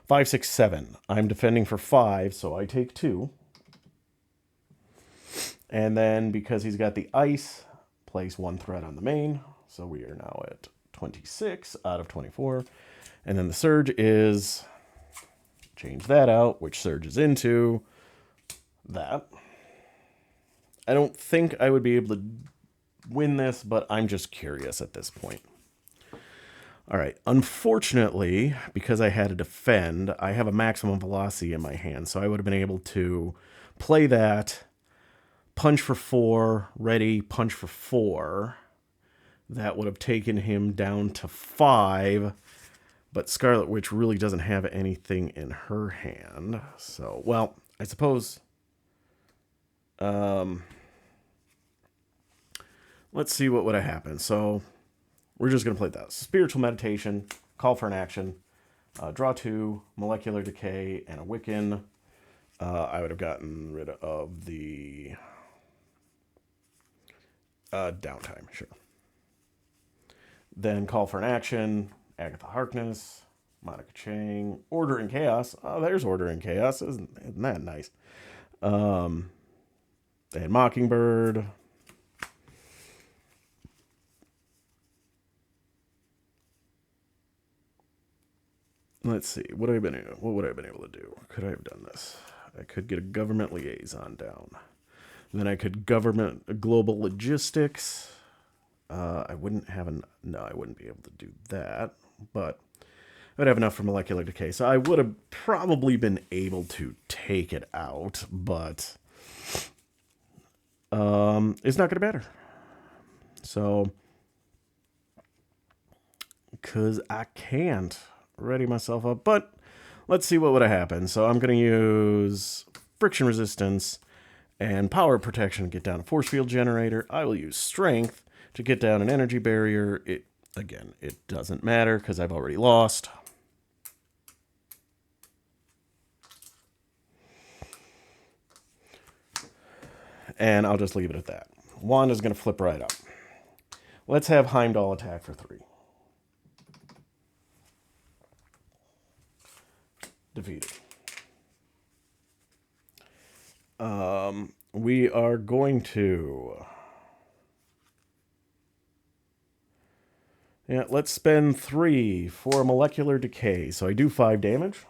5, 6, 7. I'm defending for 5, so I take 2. And then because he's got the ice, place 1 threat on the main. So we are now at 26 out of 24. And then the Surge is, change that out, which surges into that. I don't think I would be able to win this, but I'm just curious at this point. All right. Unfortunately, because I had to defend, I have a maximum velocity in my hand. So I would have been able to play that, punch for 4, ready, punch for 4. That would have taken him down to 5. But Scarlet Witch really doesn't have anything in her hand. So, well, I suppose... let's see what would have happened. So, we're just going to play that. Spiritual Meditation, call for an action, draw 2, Molecular Decay, and a Wiccan. I would have gotten rid of the downtime, sure. Then call for an action, Agatha Harkness, Monica Chang, Order and Chaos. Oh, there's Order and Chaos. Isn't that nice? They had Mockingbird. Let's see. What would I have been able to do? Could I have done this? I could get a government liaison down. Then I could global logistics. I wouldn't be able to do that, but I would have enough for molecular decay. So I would have probably been able to take it out, but it's not going to matter. So because I can't ready myself up. But let's see what would have happened. So I'm going to use friction resistance and power protection to get down a force field generator. I will use strength to get down an energy barrier. Again, it doesn't matter because I've already lost. And I'll just leave it at that. Wand is going to flip right up. Let's have Heimdall attack for 3. Defeated. We are going to... Yeah, let's spend 3 for molecular decay. So I do 5 damage.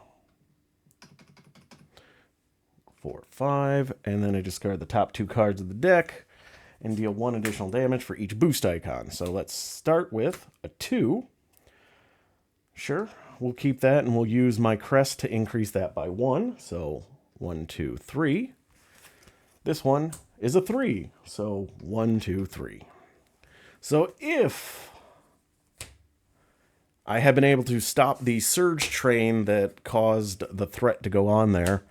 4, 5, and then I discard the top 2 cards of the deck and deal 1 additional damage for each boost icon. So let's start with a 2. Sure, we'll keep that, and we'll use my crest to increase that by 1. So 1, 2, 3. This one is a 3. So 1, 2, 3. So if I had been able to stop the surge train that caused the threat to go on there,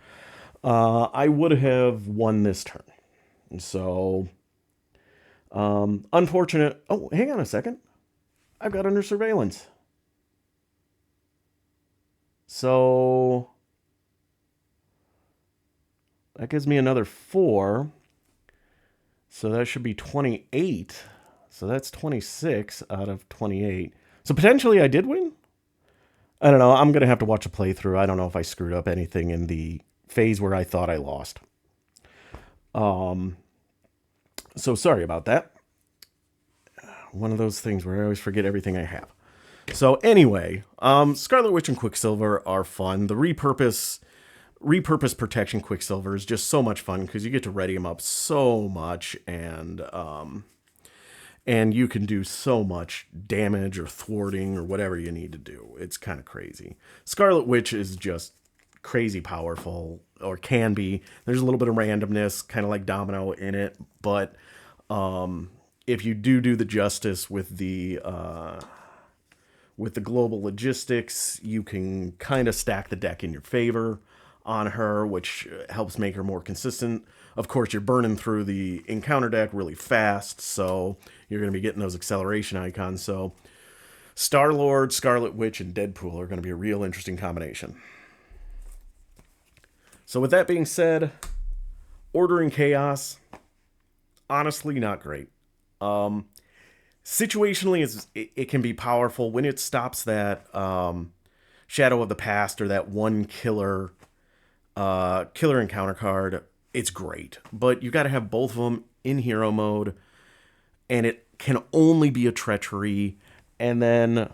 I would have won this turn. So, unfortunate. Oh, hang on a second. I've got under surveillance. So, that gives me another 4. So that should be 28. So that's 26 out of 28. So potentially I did win? I don't know. I'm going to have to watch a playthrough. I don't know if I screwed up anything in the phase where I thought I lost. So sorry about that. One of those things where I always forget everything I have. So anyway, Scarlet Witch and Quicksilver are fun. The repurpose protection Quicksilver is just so much fun because you get to ready them up so much, and you can do so much damage or thwarting or whatever you need to do. It's kind of crazy. Scarlet Witch is just crazy powerful, or can be. There's a little bit of randomness, kind of like Domino in it, but if you do the justice with the global logistics, you can kind of stack the deck in your favor on her, which helps make her more consistent. Of course, you're burning through the encounter deck really fast, so you're going to be getting those acceleration icons. So Star-Lord, Scarlet Witch, and Deadpool are going to be a real interesting combination. So with that being said, Order and Chaos, honestly not great. Situationally, it can be powerful when it stops that Shadow of the Past or that one killer encounter card. It's great, but you got to have both of them in hero mode, and it can only be a treachery. And then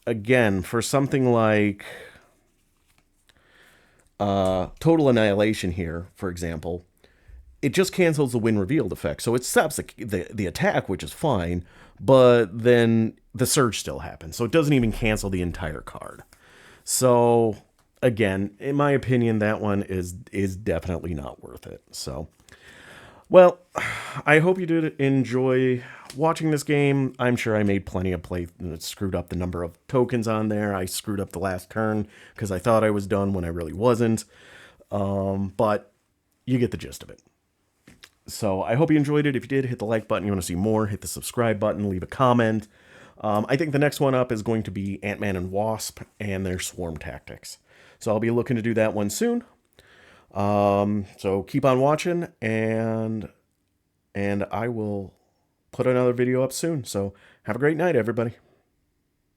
again, for something like Total Annihilation here, for example, it just cancels the win revealed effect. So it stops the attack, which is fine, but then the surge still happens. So it doesn't even cancel the entire card. So again, in my opinion, that one is definitely not worth it. So, well, I hope you did enjoy watching this game. I'm sure I made plenty of screwed up the number of tokens on there. I screwed up the last turn because I thought I was done when I really wasn't. But you get the gist of it. So I hope you enjoyed it. If you did, hit the like button. You want to see more, hit the subscribe button, leave a comment. I think the next one up is going to be Ant-Man and Wasp and their swarm tactics. So I'll be looking to do that one soon. So keep on watching, and I will put another video up soon. So have a great night, everybody.